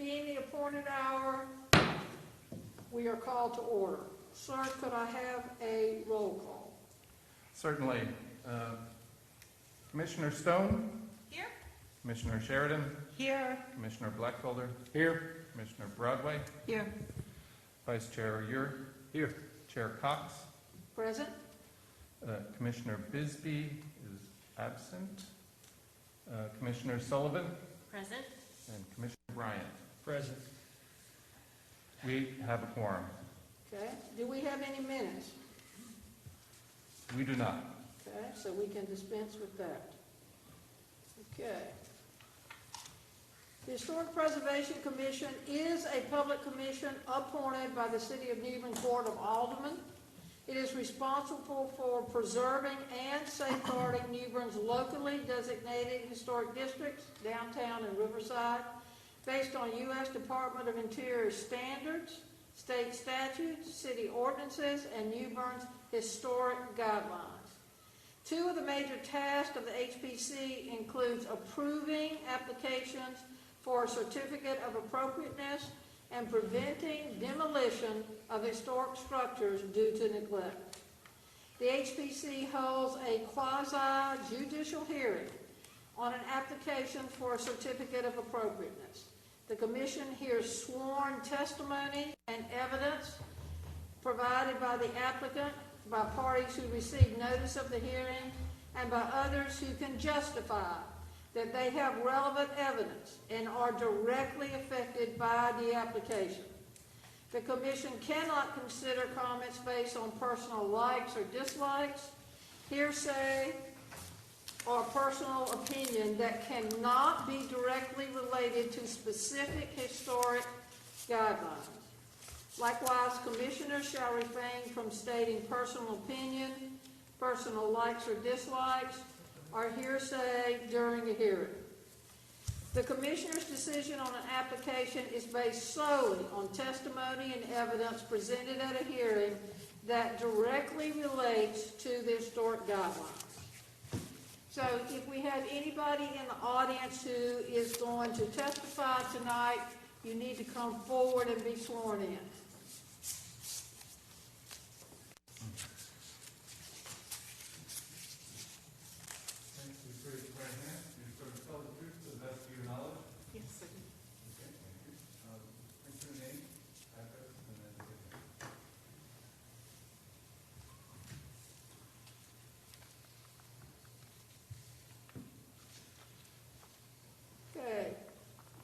Being the appointed hour, we are called to order. Sir, could I have a roll call? Certainly. Commissioner Stone? Here. Commissioner Sheridan? Here. Commissioner Blackfelder? Here. Commissioner Broadway? Here. Vice Chair Ure? Here. Chair Cox? Present? Commissioner Bisbee is absent. Commissioner Sullivan? Present. And Commissioner Bryant. Present. We have a quorum. Okay. Do we have any minutes? We do not. Okay, so we can dispense with that. Okay. The Historic Preservation Commission is a public commission appointed by the City of New Bern Court of Aldermen. It is responsible for preserving and safeguarding New Bern's locally designated historic districts, downtown and Riverside, based on U.S. Department of Interior standards, state statutes, city ordinances, and New Bern's historic guidelines. Two of the major tasks of the HPC includes approving applications for a certificate of appropriateness and preventing demolition of historic structures due to neglect. The HPC holds a quasi-judicial hearing on an application for a certificate of appropriateness. The Commission hears sworn testimony and evidence provided by the applicant, by parties who receive notice of the hearing, and by others who can justify that they have relevant evidence and are directly affected by the application. The Commission cannot consider comments based on personal likes or dislikes, hearsay, or personal opinion that cannot be directly related to specific historic guidelines. Likewise, commissioners shall refrain from stating personal opinion, personal likes or dislikes, or hearsay during a hearing. The Commissioner's decision on an application is based solely on testimony and evidence presented at a hearing that directly relates to the historic guidelines. So if we have anybody in the audience who is going to testify tonight, you need to come forward and be sworn in. Yes, I do. Okay.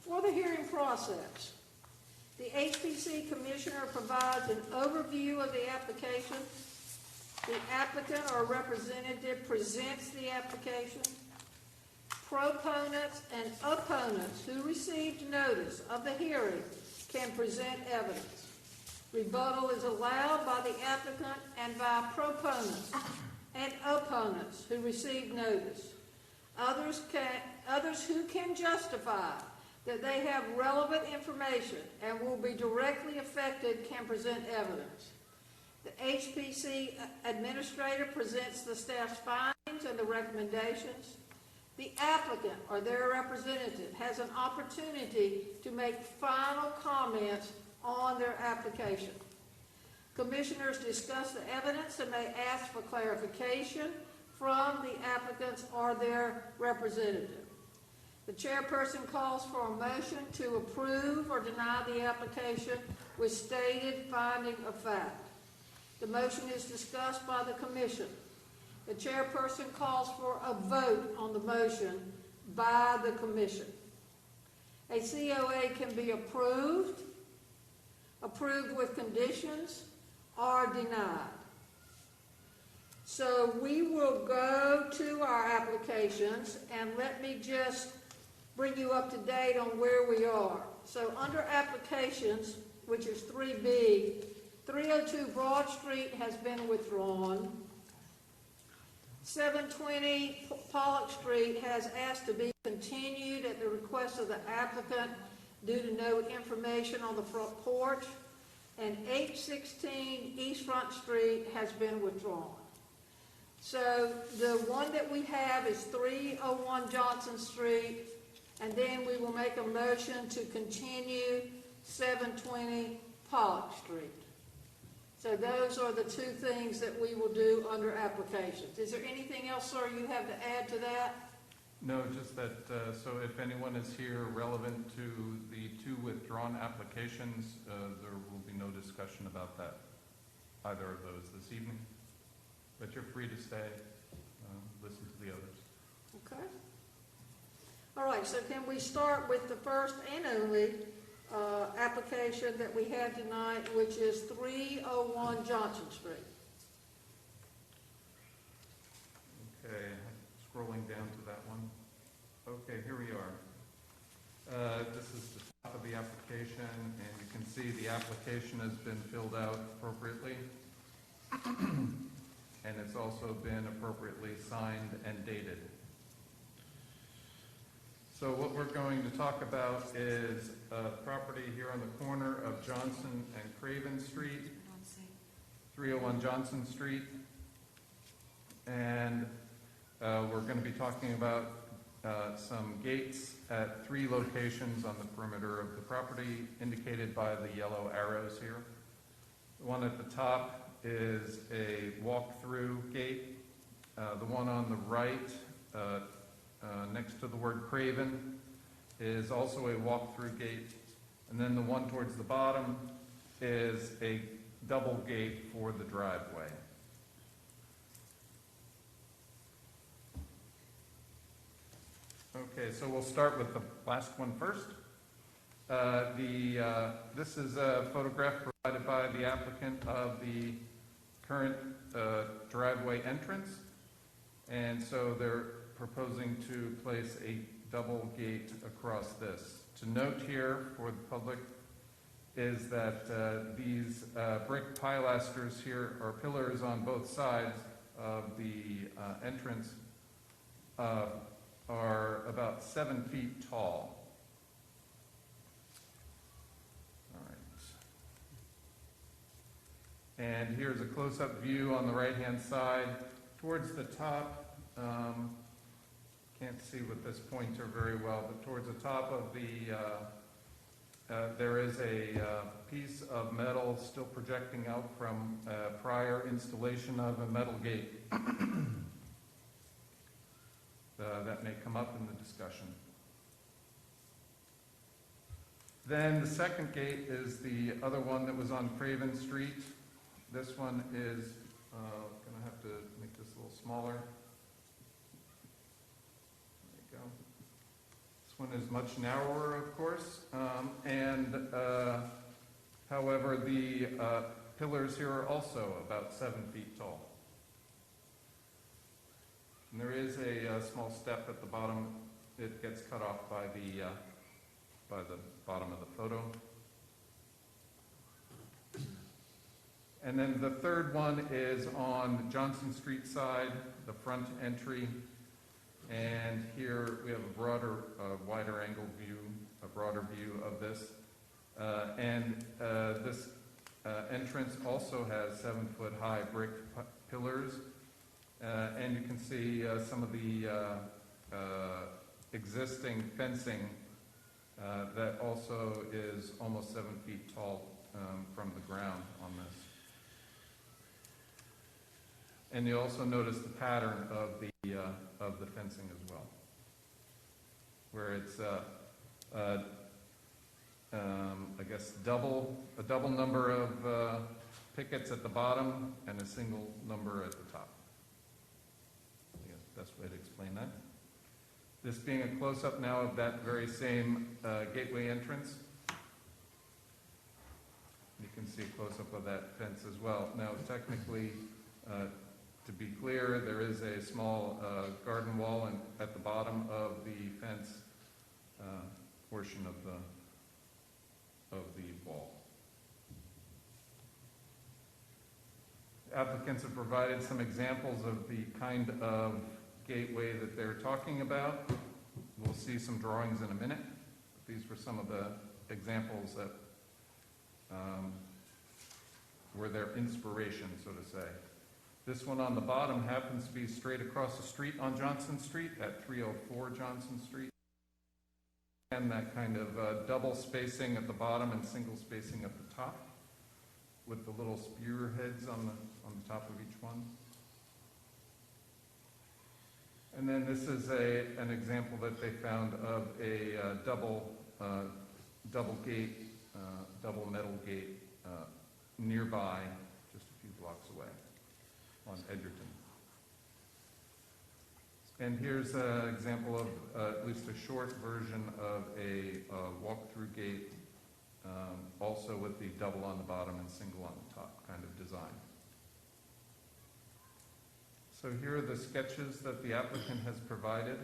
For the hearing process, the HPC Commissioner provides an overview of the application. The applicant or representative presents the application. Proponents and opponents who received notice of the hearing can present evidence. Rebuttal is allowed by the applicant and by proponents and opponents who received notice. Others who can justify that they have relevant information and will be directly affected can present evidence. The HPC administrator presents the staff's findings and the recommendations. The applicant or their representative has an opportunity to make final comments on their application. Commissioners discuss the evidence and may ask for clarification from the applicants or their representative. The chairperson calls for a motion to approve or deny the application with stated finding of fact. The motion is discussed by the commission. The chairperson calls for a vote on the motion by the commission. A COA can be approved with conditions, or denied. So we will go to our applications, and let me just bring you up to date on where we are. So under applications, which is 3B, 302 Broad Street has been withdrawn. 720 Pollock Street has asked to be continued at the request of the applicant due to no information on the front porch. And 816 East Front Street has been withdrawn. So the one that we have is 301 Johnson Street, and then we will make make a motion to continue 720 Pollock Street. So those are the two things that we will do under applications. Is there anything else, sir, you have to add to that? No, just that, so if anyone is here relevant to the two withdrawn applications, there will be no discussion about that, either of those this evening. But you're free to stay, listen to the others. Okay. All right, so can we start with the first and only application that we have tonight, which is 301 Johnson Street? Okay, scrolling down to that one. Okay, here we are. This is the top of the application, and you can see the application has been filled out appropriately. And it's also been appropriately signed and dated. So what we're going to talk about is a property here on the corner of Johnson and Craven Street, 301 Johnson Street. And we're going to be talking about some gates at 3 locations on the perimeter of the property, indicated by the yellow arrows here. The one at the top is a walk-through gate. The one on the right, next to the word Craven, is also a walk-through gate. And then the one towards the bottom is a double gate for the driveway. Okay, so we'll start with the last one first. This is a photograph provided by the applicant of the current driveway entrance. And so they're proposing to place a double gate across this. To note here for the public is that these brick pilasters here, or pillars on both sides of the entrance, are about 7 feet tall. All right. And here's a close-up view on the right-hand side. Towards the top, can't see with this pointer very well, but towards the top of the, there is a piece of metal still projecting out from prior installation of a metal gate. That may come up in the discussion. Then the second gate is the other one that was on Craven Street. This one is, going to have to make this a little smaller. There you go. This one is much narrower, of course, however, the pillars here are also about 7 feet tall. And there is a small step at the bottom. It gets cut off by the bottom of the photo. And then the third one is on Johnson Street side, the front entry. And here we have a broader, wider angle view, a broader view of this. This entrance also has 7-foot high brick pillars. And you can see some of the existing fencing that also is almost 7 feet tall from the ground on this. And you also notice the pattern of the fencing as well, where it's I guess a double number of pickets at the bottom and a single number at the top. Best way to explain that. This being a close-up now of that very same gateway entrance. You can see a close-up of that fence as well. Now, technically, to be clear, there is a small garden wall at the bottom of the fence portion of the wall. Applicants have provided some examples of the kind of gateway that they're talking about. We'll see some drawings in a minute. These were some of the examples that were their inspiration, so to say. This one on the bottom happens to be straight across the street on Johnson Street at 304 Johnson Street. And that kind of double spacing at the bottom and single spacing at the top, with the little spear heads on the top of each one. And then this is an example that they found of a double gate, double metal gate nearby, just a few blocks away on Edgerton. And here's an example of at least a short version of a walk-through gate, also with the double on the bottom and single on the top kind of design. So here are the sketches that the applicant has provided,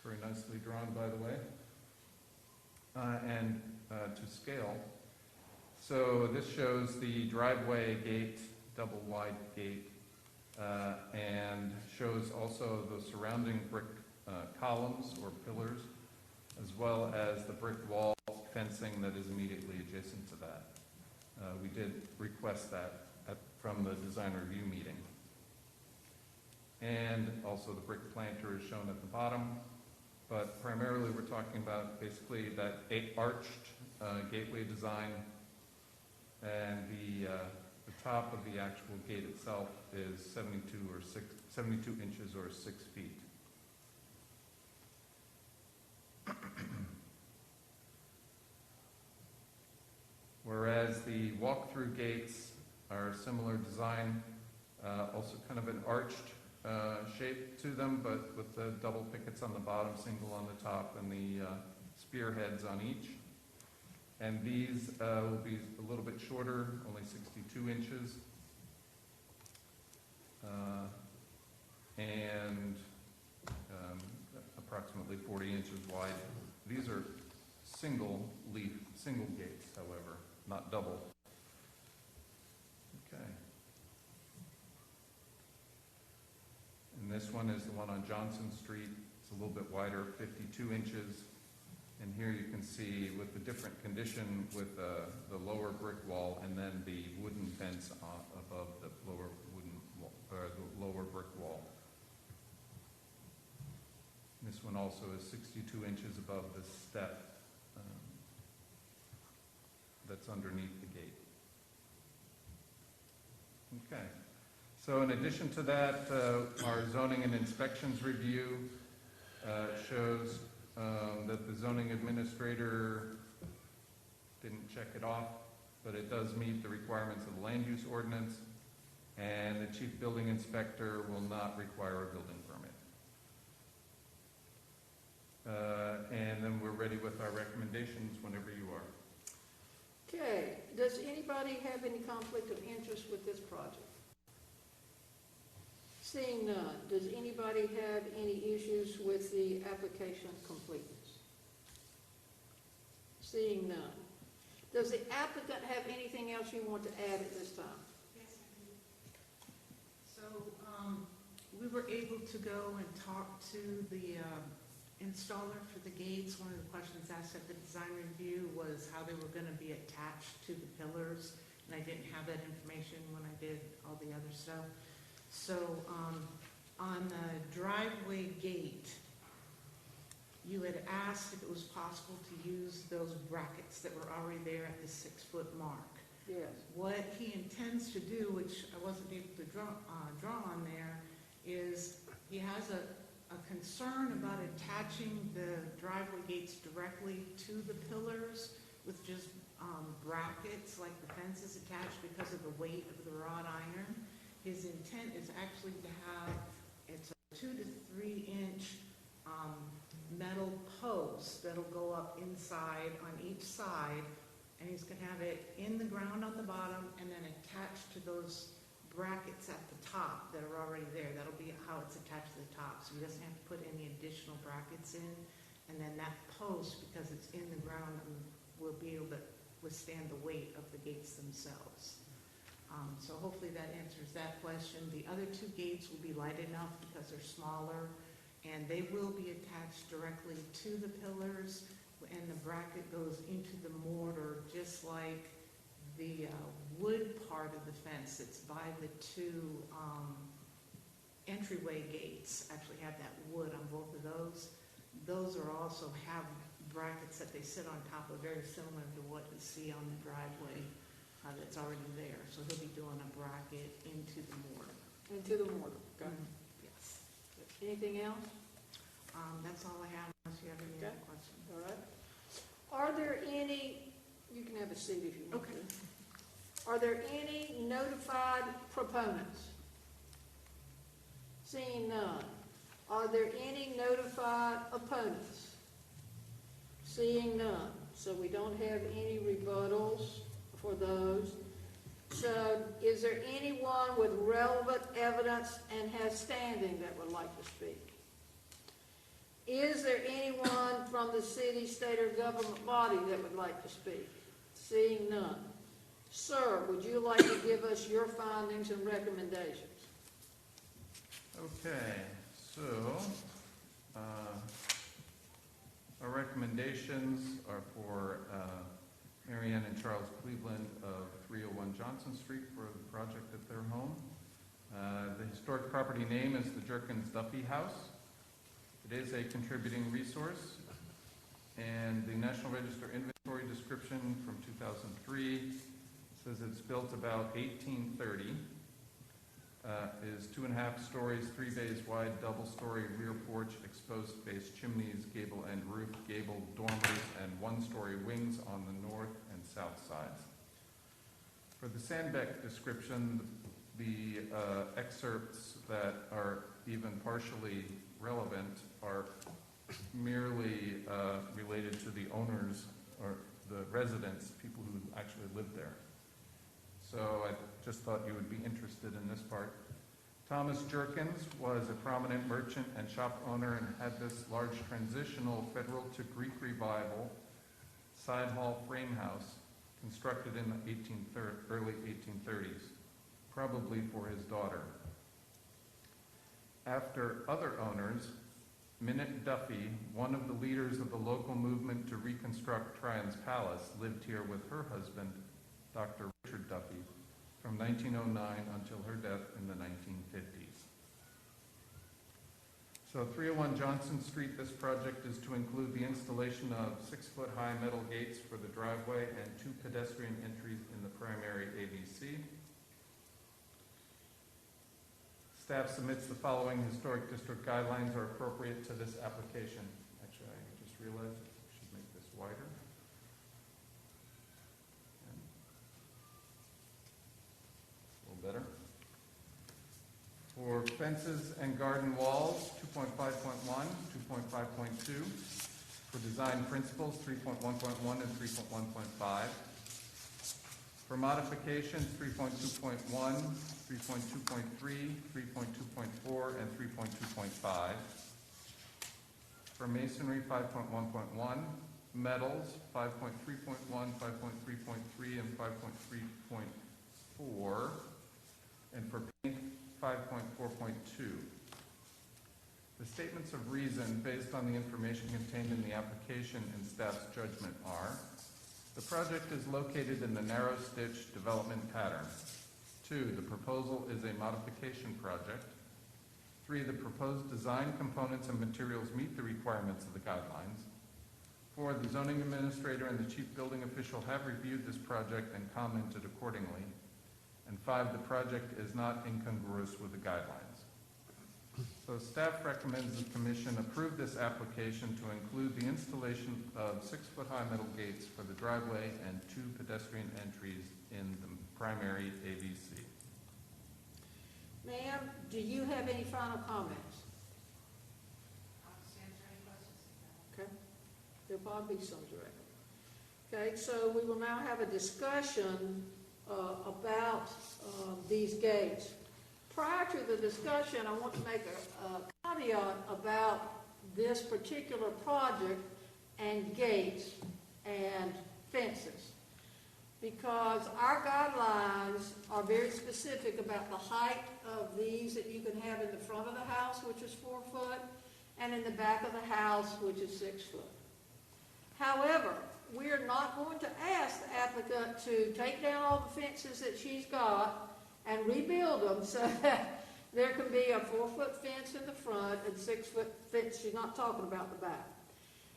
very nicely drawn, by the way, and to scale. So this shows the driveway gate, double wide gate, and shows also the surrounding brick columns or pillars, as well as the brick wall fencing that is immediately adjacent to that. We did request that from the design review meeting. And also the brick planter is shown at the bottom, but primarily we're talking about basically that arched gateway design, and the top of the actual gate itself is 72 inches or 6 feet. Whereas the walk-through gates are similar design, also kind of an arched shape to them, but with the double pickets on the bottom, single on the top, and the spearheads on each. And these will be a little bit shorter, only 62 inches. And approximately 40 inches wide. These are single gates, however, not double. Okay. And this one is the one on Johnson Street. It's a little bit wider, 52 inches. And here you can see with the different condition with the lower brick wall and then the wooden fence above the lower wooden wall, the lower brick wall. This one also is 62 inches above the step that's underneath the gate. Okay. So in addition to that, our zoning and inspections review shows that the zoning administrator didn't check it off, but it does meet the requirements of the land use ordinance, and the chief building inspector will not require a building permit. And then we're ready with our recommendations whenever you are. Okay, does anybody have any conflict of interest with this project? Seeing none, does anybody have any issues with the application completeness? Seeing none. Does the applicant have anything else you want to add at this time? Yes, I do. So, we were able to go and talk to the installer for the gates. One of the questions asked at the design review was how they were going to be attached to the pillars, and I didn't have that information when I did all the other stuff. So on the driveway gate, you had asked if it was possible to use those brackets that were already there at the 6-foot mark. Yes. What he intends to do, which I wasn't able to draw on there, is he has a concern about attaching the driveway gates directly to the pillars with just brackets like the fence is attached because of the weight of the wrought iron. His intent is actually to have, it's a 2 to 3 inch metal post that'll go up inside on each side, and he's going to have it in the ground on the bottom and then attached to those brackets at the top that are already there. That'll be how it's attached to the top, so he doesn't have to put any additional brackets in. And then that post, because it's in the ground, will be able to withstand the weight of the gates themselves. So hopefully that answers that question. The other 2 gates will be light enough because they're smaller, and they will be attached directly to the pillars, and the bracket goes into the mortar just like the wood part of the fence that's by the 2 entryway gates actually have that wood on both of those. those are also have brackets that they sit on top of, very similar to what you see on the driveway that's already there. So he'll be doing a bracket into the mortar. Into the mortar, okay. Yes. Anything else? That's all I have, unless you have any Okay. other questions. All right. Are there any, you can have a seat if you want Okay. to. Are there any notified proponents? Seeing none. Are there any notified opponents? Seeing none. So we don't have any rebuttals for those. So is there anyone with relevant evidence and has standing that would like to speak? Is there anyone from the city, state, or government body that would like to speak? Seeing none. Sir, would you like to give us your findings and recommendations? Okay, so, our recommendations are for Mary Ann and Charles Cleveland of 301 Johnson Street for the project at their home. The historic property name is the Jerkins Duffy House. It is a contributing resource, and the National Register inventory description from 2003 says it's built about 1830. Is 2.5 stories, 3 bays wide, double-story rear porch, exposed space chimneys, gable end roof, gable dormers, and 1-story wings on the north and south sides. For the Sandbeck description, the excerpts that are even partially relevant are merely related to the owners or the residents, people who actually live there. So I just thought you would be interested in this part. Thomas Jerkins was a prominent merchant and shop owner and had this large transitional Federal to Greek Revival side hall frame house constructed in the early 1830s, probably for his daughter. After other owners, Minute Duffy, one of the leaders of the local movement to reconstruct Tryon's Palace, lived here with her husband, Dr. Richard Duffy, from 1909 until her death in the 1950s. So 301 Johnson Street, this project is to include the installation of 6-foot-high metal gates for the driveway and 2 pedestrian entries in the primary AVC. Staff submits the following historic district guidelines are appropriate to this application. Actually, I just realized I should make this wider. A little better. For fences and garden walls, 2.5.1, 2.5.2. For design principles, 3.1.1 and 3.1.5. For modifications, 3.2.1, 3.2.3, 3.2.4, and 3.2.5. For masonry, 5.1.1. Metals, 5.3.1, 5.3.3, and 5.3.4. And for paint, 5.4.2. The statements of reason based on the information contained in the application and staff's judgment are: the project is located in the narrow stitch development pattern. 2, the proposal is a modification project. 3, the proposed design components and materials meet the requirements of the guidelines. 4, the zoning administrator and the chief building official have reviewed this project and commented accordingly. And 5, the project is not incongruous with the guidelines. So staff recommends the commission approve this application to include the installation of 6-foot-high metal gates for the driveway and 2 pedestrian entries in the primary AVC. Ma'am, do you have any final comments? Okay, there'll probably be some direct. Okay, so we will now have a discussion about these gates. Prior to the discussion, I want to make a caveat about this particular project and gates and fences, because our guidelines are very specific about the height of these that you can have in the front of the house, which is 4 foot, and in the back of the house, which is 6 foot. However, we are not going to ask the applicant to take down all the fences that she's got and rebuild them so that there can be a 4-foot fence in the front and 6-foot fence, she's not talking about the back.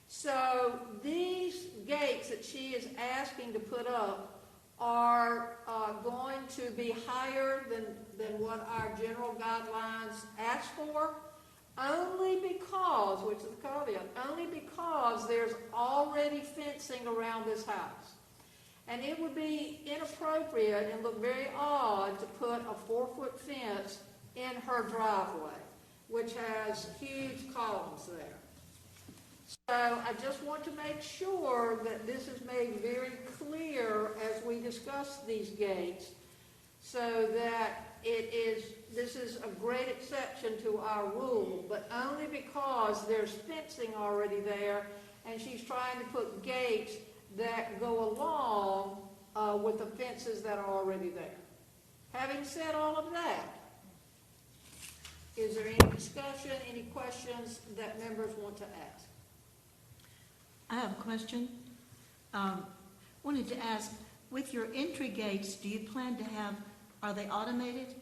So these gates that she is asking to put up are going to be higher than what our general guidelines ask for, only because, which is the caveat, only because there's already fencing around this house. And it would be inappropriate and look very odd to put a 4-foot fence in her driveway, which has huge columns there. So I just want to make sure that this is made very clear as we discuss these gates, so that this is a great exception to our rule, but only because there's fencing already there, and she's trying to put gates that go along with the fences that are already there. Having said all of that, is there any discussion, any questions that members want to ask? I have a question. Wanted to ask, with your entry gates, do you plan to have, are they automated?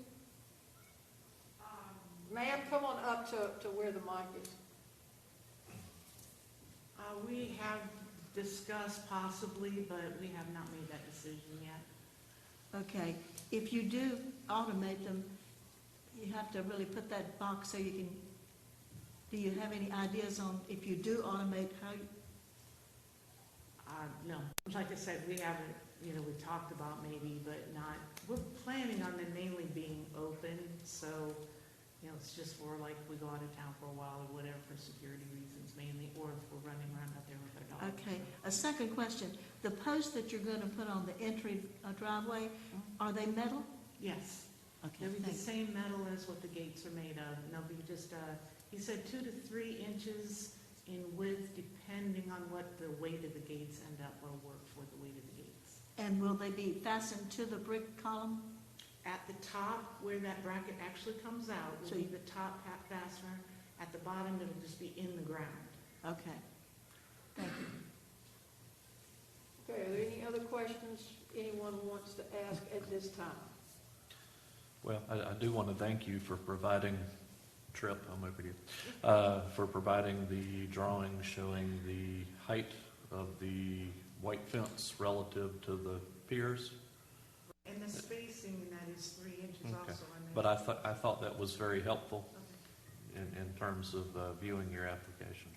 Ma'am, come on up to where the mic is. We have discussed possibly, but we have not made that decision yet. Okay. If you do automate them, you have to really put that box so you can, do you have any ideas on if you do automate how you? No, like I said, we haven't, we talked about maybe, but not, we're planning on them mainly being open, so, it's just for like, we go out of town for a while or whatever, for security reasons mainly, or if we're running around out there with our dogs. Okay. A second question. The posts that you're going to put on the entry driveway, are they metal? Yes, Okay. they'll be the thanks. same metal as what the gates are made of, and they'll be just, he said 2 to 3 inches in width, depending on what the weight of the gates end up will work for the weight of the gates. And will they be fastened to the brick column? At the top, where that bracket actually comes out, will So be the top fastener. At the bottom, it'll just be in the ground. Okay. Thank you. Okay, are there any other questions anyone wants to ask at this time? Well, I do want to thank you for providing, Trip, I'm over here, for providing the drawing showing the height of the white fence relative to the piers. And the spacing in that is 3 inches Okay. also on there. But I thought that was very helpful in terms of viewing your application.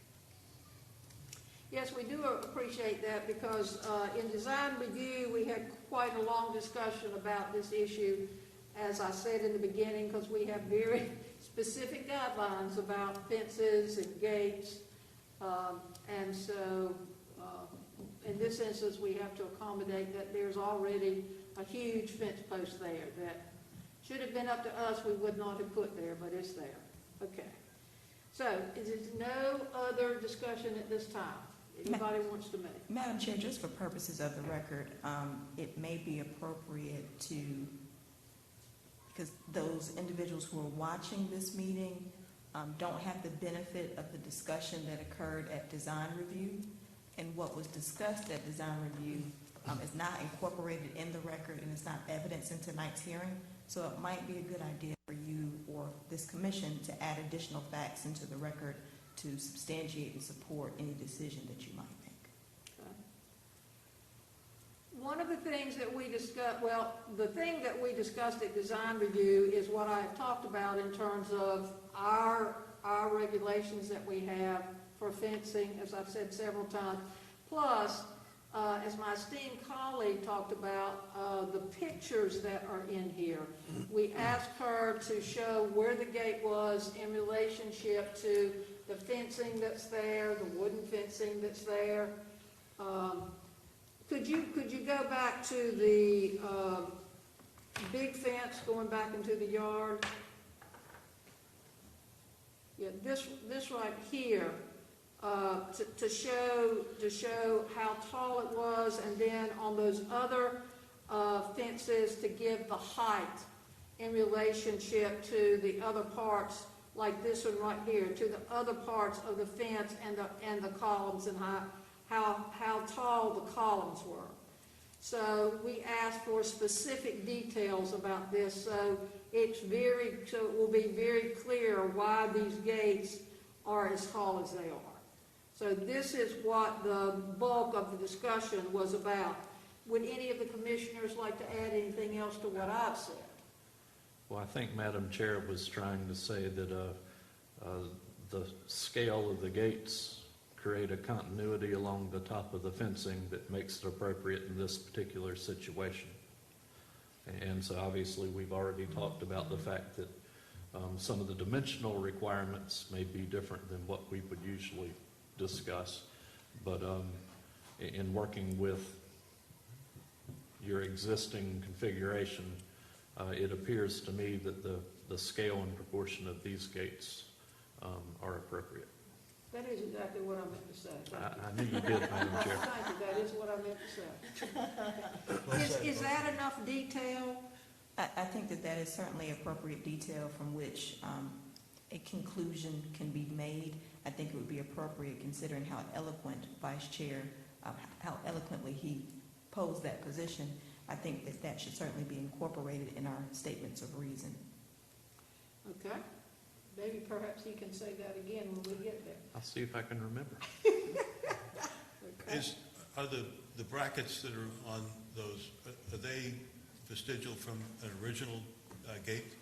Yes, we do appreciate that, because in design review, we had quite a long discussion about this issue, as I said in the beginning, because we have very specific guidelines about fences and gates. And so in this instance, we have to accommodate that there's already a huge fence post there that should have been up to us, we would not have put there, but it's there. Okay. So, is there no other discussion at this time? Anybody wants to make? Madam Chair, just for purposes of the record, it may be appropriate to, because those individuals who are watching this meeting don't have the benefit of the discussion that occurred at design review, and what was discussed at design review is not incorporated in the record and it's not evidence in tonight's hearing. So it might be a good idea for you or this commission to add additional facts into the record to substantiate and support any decision that you might make. Okay. One of the things that we discussed, the thing that we discussed at design review is what I have talked about in terms of our regulations that we have for fencing, as I've said several times. Plus, as my esteemed colleague talked about, the pictures that are in here. We asked her to show where the gate was in relationship to the fencing that's there, the wooden fencing that's there. Could you go back to the big fence going back into the yard? Yeah, this right here. To show how tall it was, and then on those other fences to give the height in relationship to the other parts, like this one right here, to the other parts of the fence and the columns, and how tall the columns were. So we asked for specific details about this, so so it will be very clear why these gates are as tall as they are. So this is what the bulk of the discussion was about. Would any of the commissioners like to add anything else to what I've said? Well, I think Madam Chair was trying to say that the scale of the gates create a continuity along the top of the fencing that makes it appropriate in this particular situation. And so obviously we've already talked about the fact that some of the dimensional requirements may be different than what we would usually discuss. But in working with your existing configuration, it appears to me that the scale and proportion of these gates are appropriate. That is exactly what I meant to say. I knew you did, Madam Chair. Thank you, that is what I meant to say. Is that enough detail? I think that that is certainly appropriate detail from which a conclusion can be made. I think it would be appropriate considering how eloquent Vice Chair, how eloquently he posed that position. I think that that should certainly be incorporated in our statements of reason. Okay. Maybe perhaps he can say that again when we get there. I'll see if I can remember. Okay. Are the brackets that are on those, are they vestigial from an original gate?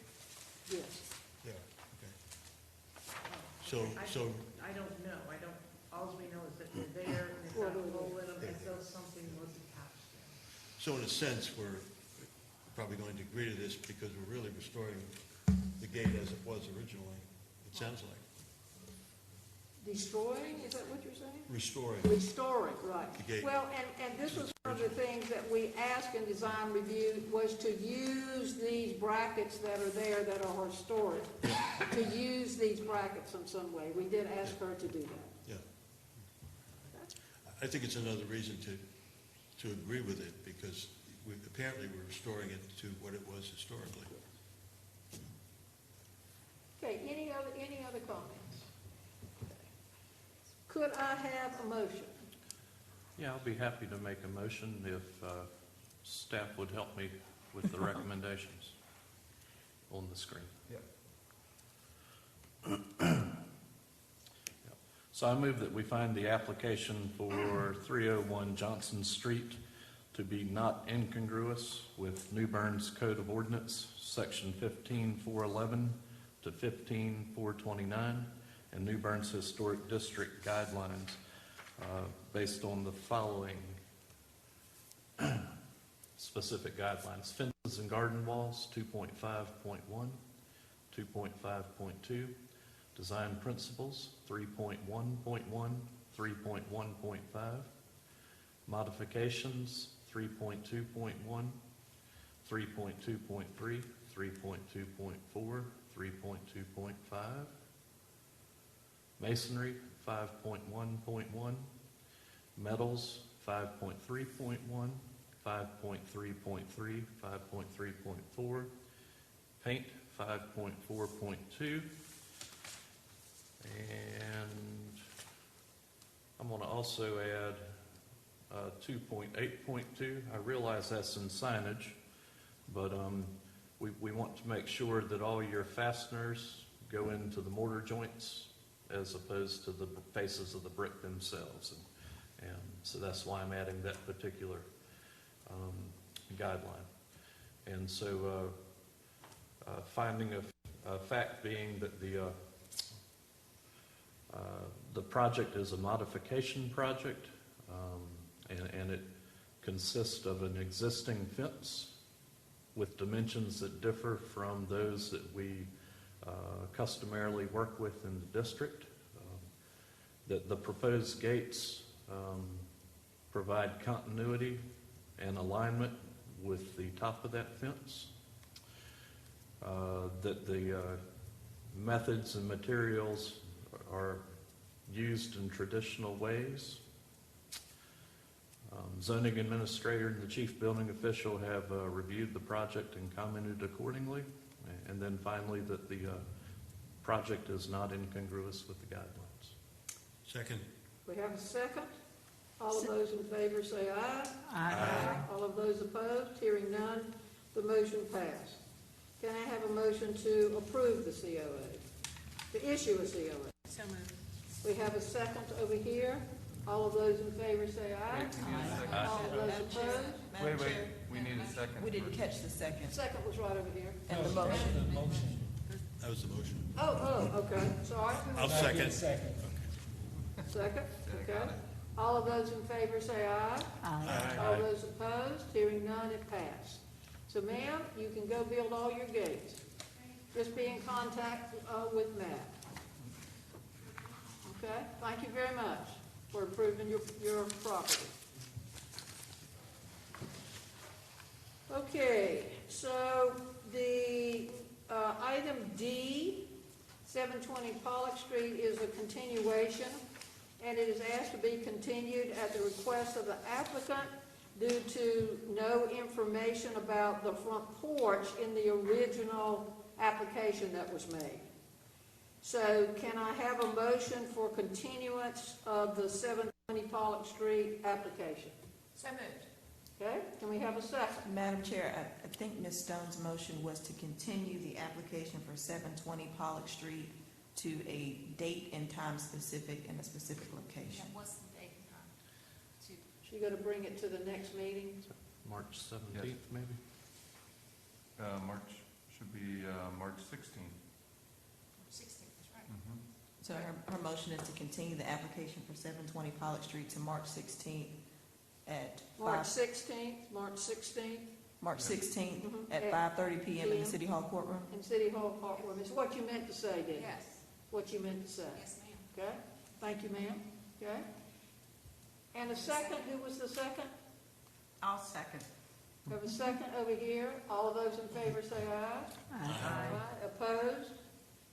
Yes. Yeah, okay. So, I don't know. All we know is that they're there and they've got a hole in them as though something was attached there. so in a sense, we're probably going to agree to this because we're really restoring the gate as it was originally, it sounds like. Destroying, is that what you're saying? Restoring Restoring, right. the gate. Well, and this was one of the things that we asked in design review was to use these brackets that are there that are historic, to use these brackets in some way. We did ask her to do that. Yeah. I think it's another reason to agree with it because apparently we're restoring it to what it was historically. Okay, any other comments? Could I have a motion? Yeah, I'll be happy to make a motion if staff would help me with the recommendations on the screen. Yeah. So I move that we find the application for 301 Johnson Street to be not incongruous with New Bern's Code of Ordinance, Section 15411 to 15429, and New Bern's Historic District Guidelines based on the following specific guidelines. Fences and garden walls, 2.5.1, 2.5.2. Design principles, 3.1.1, 3.1.5. Modifications, 3.2.1, 3.2.3, 3.2.4, 3.2.5. Masonry, 5.1.1. Metals, 5.3.1, 5.3.3, 5.3.4. Paint, 5.4.2. And I'm going to also add 2.8.2. I realize that's in signage, but we want to make sure that all your fasteners go into the mortar joints as opposed to the faces of the brick themselves. And so that's why I'm adding that particular guideline. And so finding a fact being that the project is a modification project, and it consists of an existing fence with dimensions that differ from those that we customarily work with in the district. That the proposed gates provide continuity and alignment with the top of that fence. That the methods and materials are used in traditional ways. Zoning administrator and the chief building official have reviewed the project and commented accordingly. And then finally, that the project is not incongruous with the guidelines. Second. We have a second. All of those in favor say aye. Aye. All of those opposed, hearing none, the motion passed. Can I have a motion to approve the COA, to issue a COA? So moved. We have a second over here. All of those in favor say aye. Wait, we need a second. All of those Madam Chair, opposed? Madam Wait, Chair, we need a second. we didn't first. catch the second, Second was right over here. and the motion. That was the motion. Oh, okay, sorry. I'll second. Second, okay. All of those in favor say aye. Aye. All those opposed, hearing none, it passed. So ma'am, you can go build all your gates. Just be in contact with Matt. Okay, thank you very much for approving your property. Okay, so the item D, 720 Pollock Street, is a continuation, and it is asked to be continued at the request of the applicant due to no information about the front porch in the original application that was made. So can I have a motion for continuance of the 720 Pollock Street application? So moved. Okay, can we have a second? Madam Chair, I think Ms. Stone's motion was to continue the application for 720 Pollock Street to a date and time specific in a specific location. What's the date and time? She gonna bring it to the next meeting? March 17th, maybe? March, should be March 16th. 16th, that's right. Mhm. So her motion is to continue the application for 720 Pollock Street to March 16th at March 5, 16th, March 16th, March 16th Mhm. at 5:30 PM in the City Hall courtroom. in City Hall courtroom. It's what you meant to say, didn't it? Yes, What you meant to say. yes, ma'am. Okay, thank you, ma'am. Okay? And the second, who was the second? I'll second. Have a second over here. All of those in favor say aye. Aye. Opposed?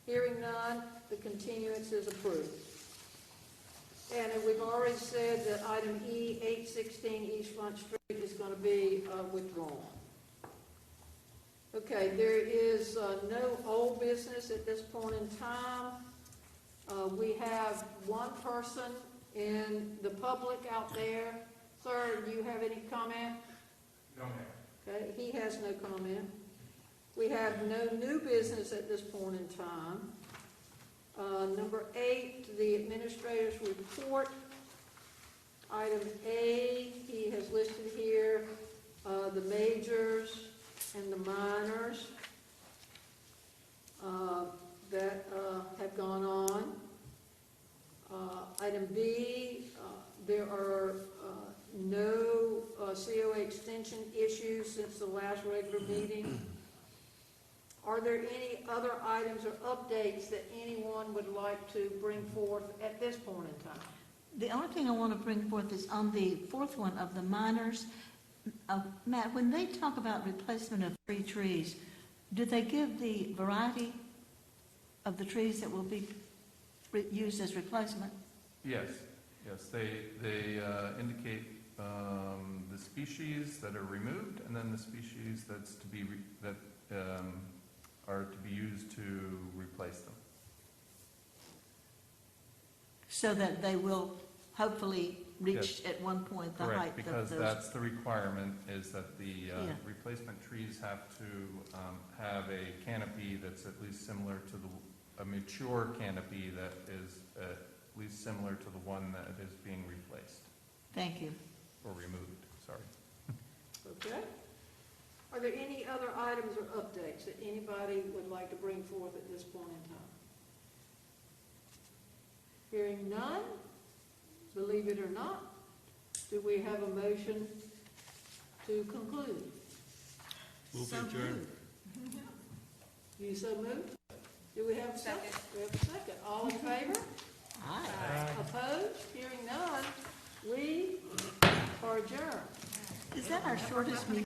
Hearing none, the continuance is approved. And we've already said that item E, 816 East Front Street, is going to be withdrawn. Okay, there is no old business at this point in time. We have one person in the public out there. Sir, do you have any comment? No, ma'am. Okay, he has no comment. We have no new business at this point in time. Number 8, the administrator's report. Item A, he has listed here the majors and the minors that have gone on. Item B, there are no COA extension issues since the last regular meeting. Are there any other items or updates that anyone would like to bring forth at this point in time? The only thing I want to bring forth is on the fourth one of the minors. Matt, when they talk about replacement of 3 trees, do they give the variety of the trees that will be used as replacement? Yes, they indicate the species that are removed, and then the species that's to be, are to be used to replace them. So that they will hopefully reach at one point the height Correct, of because those. that's the requirement, is that the Yeah. replacement trees have to have a canopy that's at least similar to a mature canopy that is at least similar to the one that is being replaced, Thank you. or removed, sorry. Okay. Are there any other items or updates that anybody would like to bring forth at this point in time? Hearing none, believe it or not, do we have a motion to conclude? Move to adjourn. You so moved? Do we have a second? We have a second. All in favor? Aye. Opposed? Hearing none, we are adjourned. Is that our shortest meeting?